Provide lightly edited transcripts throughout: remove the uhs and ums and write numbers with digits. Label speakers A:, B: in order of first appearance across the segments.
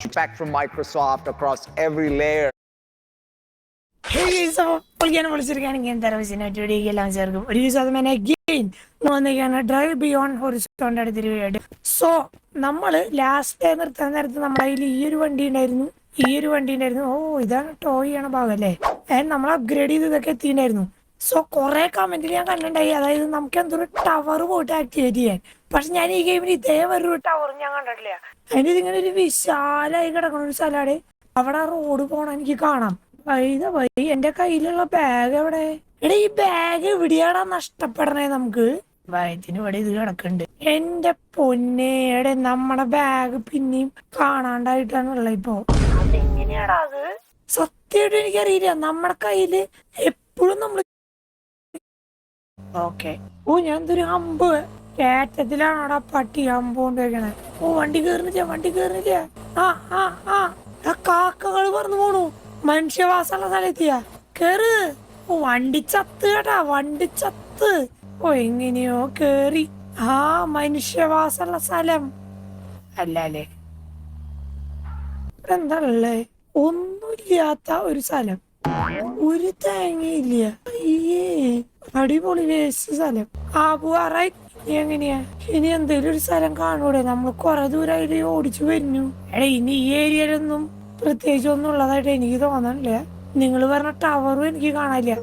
A: Impact from Microsoft across every layer.
B: Drive beyond ഹൊറിസോണിന്റെ അടുത്തൊരു വീട്. സോ നമ്മള് ലാസ്റ്റ് ഡേ നിർത്താൻ നേരത്ത് നമ്മുടെ കയ്യിൽ ഈ ഒരു വണ്ടി ഉണ്ടായിരുന്നു. ഓ, ഇതാണ് ടോയ് ചെയ്യണ ഭാഗം അല്ലേ? നമ്മൾ അപ്ഗ്രേഡ് ചെയ്ത് ഇതൊക്കെ എത്തിയിട്ടുണ്ടായിരുന്നു. സോ കുറെ കമന്റിൽ ഞാൻ കണ്ടിട്ടുണ്ടായി, അതായത് നമുക്ക് എന്തൊരു ടവർ പോയിട്ട് ആക്ടിവേറ്റ് ചെയ്യാൻ. പക്ഷെ ഞാൻ ഈ ഗെയിമിൽ ഇതേ ഒരു ടവർ ഞാൻ കണ്ടിട്ടില്ല. അതിന് ഇതിങ്ങനെ ഒരു വിശാലായി കിടക്കുന്ന ഒരു സ്ഥലമാണ്. അവിടെ റോഡ് പോണ എനിക്ക് കാണാം. എന്റെ കയ്യിലുള്ള ബാഗ് എവിടെ? എടാ, ഈ ബാഗ് എവിടെയാടാ നഷ്ടപ്പെടണേ നമുക്ക്? വയറ്റിന് ഇവിടെ ഇത് കിടക്കുന്നുണ്ട്. എന്റെ പൊന്നെ, എടെ നമ്മുടെ ബാഗ് പിന്നെയും കാണാണ്ടായിട്ടാണുള്ള ഇപ്പൊ. അതെങ്ങനെയാടാ അത്? സത്യമായിട്ട് എനിക്കറിയില്ല. നമ്മുടെ കയ്യില് എപ്പോഴും നമ്മള് ഓക്കെ. ഓ, ഞാൻ എന്തൊരു ഹമ്പ് കയറ്റത്തിലാണോടാ പട്ടി ഹമ്പ് കൊണ്ടുവയ്ക്കണേ. ഓ, വണ്ടി കേറുന്നില്ല. ആ ആ ആ കാക്കകൾ പറന്നു പോണു. മനുഷ്യവാസമുള്ള സ്ഥലത്തിയാ കേറ്. ഓ, വണ്ടി ചത്ത് കേട്ടാ, വണ്ടി ചത്ത്. ഓ, എങ്ങനെയോ കേറി. ആ, മനുഷ്യവാസമുള്ള സ്ഥലം അല്ല അല്ലേ? എന്താണല്ലേ? ഒന്നുമില്ലാത്ത ഒരു സ്ഥലം, ഒരു തേങ്ങയില്ല. അയ്യേ, അടിപൊളി വേസ്റ്റ് സ്ഥലം. ആ, പോവാറായി. എങ്ങനെയാ ഇനി എന്തേലും ഒരു സ്ഥലം കാണൂടെ? നമ്മൾ കൊറേ ദൂരമായിട്ട് ഓടിച്ചു വരുന്നു. എടാ, ഇനി ഈ ഏരിയയിലൊന്നും പ്രത്യേകിച്ച് ഒന്നും ഉള്ളതായിട്ട് എനിക്ക് തോന്നണില്ല. നിങ്ങൾ പറഞ്ഞ ടവറും എനിക്ക് കാണാനില്ല.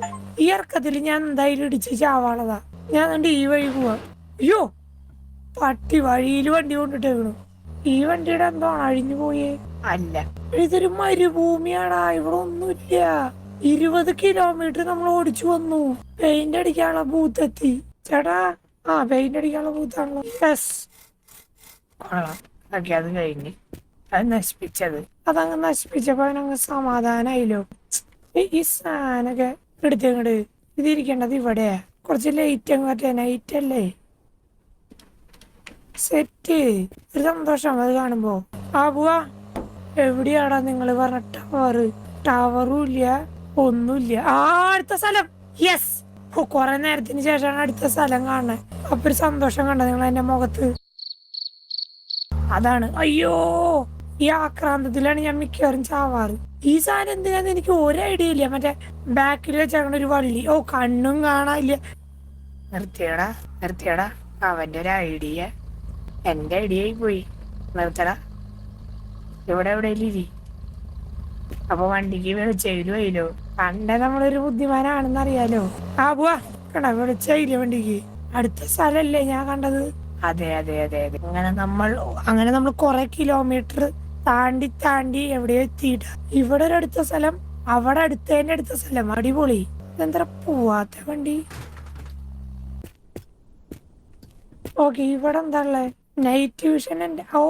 B: ഈ ഇറക്കത്തിൽ ഞാൻ എന്തായാലും ഇടിച്ച് ചാവാളതാ. ഞാൻ കണ്ട് ഈ വഴി പോവാ. അയ്യോ, പട്ടി വഴിയിൽ വണ്ടി കൊണ്ടിട്ടേക്കണു. ഈ വണ്ടിയുടെ എന്തോ അഴിഞ്ഞു പോയേ? അല്ല, ഇതൊരു മരുഭൂമിയാടാ. ഇവിടെ ഒന്നുമില്ല. 20 കിലോമീറ്റർ നമ്മൾ ഓടിച്ചു വന്നു. പെയിന്റ് അടിക്കാനുള്ള ബൂത്ത് എത്തി. ചേട്ടാ, ആ പെയിന്റ് അടിക്കാനുള്ള ബൂത്താണല്ലോ. Yes, okay. അത് കഴിഞ്ഞ് അത് നശിപ്പിച്ചത്, അതങ്ങ് നശിപ്പിച്ചപ്പോ അവനങ്ങ് സമാധാനായില്ലോ. ഈ സാധനൊക്കെ എടുത്തങ്ങട് ഇതിരിക്കേണ്ടത് ഇവിടെ. കുറച്ച് ലൈറ്റ് അങ്ങ് പറ്റേ. നൈറ്റ് അല്ലേ? സെറ്റ്. ഒരു സന്തോഷം അത് കാണുമ്പോ. ആ, പോവാ. എവിടെയാടാ നിങ്ങൾ പറഞ്ഞ ടവറും ഇല്ല, ഒന്നുമില്ല. ആ, അടുത്ത സ്ഥലം. യെസ്. കൊറേ നേരത്തിന് ശേഷമാണ് അടുത്ത സ്ഥലം കാണുന്നത്. അപ്പൊ ഒരു സന്തോഷം കണ്ട നിങ്ങൾ എന്റെ മുഖത്ത്? അതാണ്. അയ്യോ, ഈ ആക്രാന്തത്തിലാണ് ഞാൻ മിക്കവാറും ചാവാറ്. ഈ സാധനം എന്തിനാന്ന് എനിക്ക് ഒരു ഐഡിയ ഇല്ല. മറ്റേ ബാക്കിൽ വെച്ചാണ് ഒരു വള്ളി. ഓ, കണ്ണും കാണാനില്ല. നിർത്തിയടാ. അവന്റെ ഒരു ഐഡിയ എന്റെ ഐഡിയ ആയി പോയി. നിർത്തടാ. ഇവിടെ എവിടെയില്ലേ? അപ്പൊ വണ്ടിക്ക് വെളിച്ചയില്ലോ. പണ്ടേ നമ്മളൊരു ബുദ്ധിമാനാണെന്ന് അറിയാലോ. ആ, പോവാ. കണ്ട, വെളിച്ചയില്ല വണ്ടിക്ക്. അടുത്ത സ്ഥലല്ലേ ഞാൻ കണ്ടത്? അതെ. അങ്ങനെ നമ്മൾ കുറെ കിലോമീറ്റർ താണ്ടി എവിടെയോ എത്തിയിട്ട. ഇവിടെ ഒരു അടുത്ത സ്ഥലം, അവിടെ അടുത്ത സ്ഥലം. അടിപൊളി. ഇതെന്താ പോവാത്ത വണ്ടി? ഓക്കെ, ഇവിടെ എന്താ ഉള്ളേ? നൈറ്റ് വിഷൻ ഉണ്ട്. ഓ,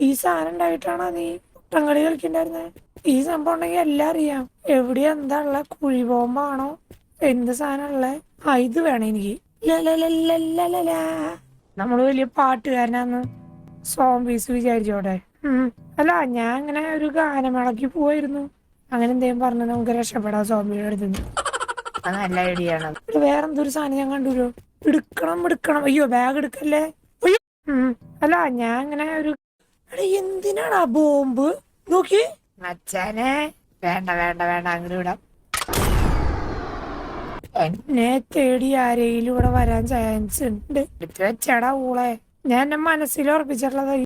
B: ഈ സാധനം ഉണ്ടായിട്ടാണോ നീ കുട്ടംകളി കളിക്കണ്ടായിരുന്നേ? ഈ സംഭവം ഉണ്ടെങ്കിൽ എല്ലാം അറിയാം. എവിടെയാ എന്താ ഉള്ള? കുഴി ബോംബാണോ? എന്ത് സാധനം ഉള്ളേ? ആ, ഇത് വേണം എനിക്ക്. നമ്മള് വലിയ പാട്ടുകാരനാന്ന് സോംബീസ് വിചാരിച്ചോടെ. അല്ല, ഞാൻ അങ്ങനെ ഒരു ഗാനമേളക്ക് പോവായിരുന്നു. അങ്ങനെ എന്തേലും പറഞ്ഞ് നമുക്ക് രക്ഷപ്പെടാം സോംബിയുടെ അടുത്ത്. അത് നല്ല ഐഡിയ ആണ്. വേറെന്തൊരു സാധനം ഞാൻ കണ്ടുല്ലോ. എടുക്കണം. അയ്യോ, ബാഗ് എടുക്കല്ലേ. അയ്യോ. അല്ല, ഞാൻ അങ്ങനെ ഒരു എന്തിനാടാ ബോംബ്? നോക്കി അച്ഛനെ. വേണ്ട, അങ്ങനെ വിടാം. എന്നെ തേടി ആരെങ്കിലും ഇവിടെ വരാൻ ചാൻസ് ഉണ്ട്. എടുത്ത് വെച്ചാടാ ഊളെ. ഞാൻ എന്റെ മനസ്സിൽ ഉറപ്പിച്ചിട്ടുള്ളത്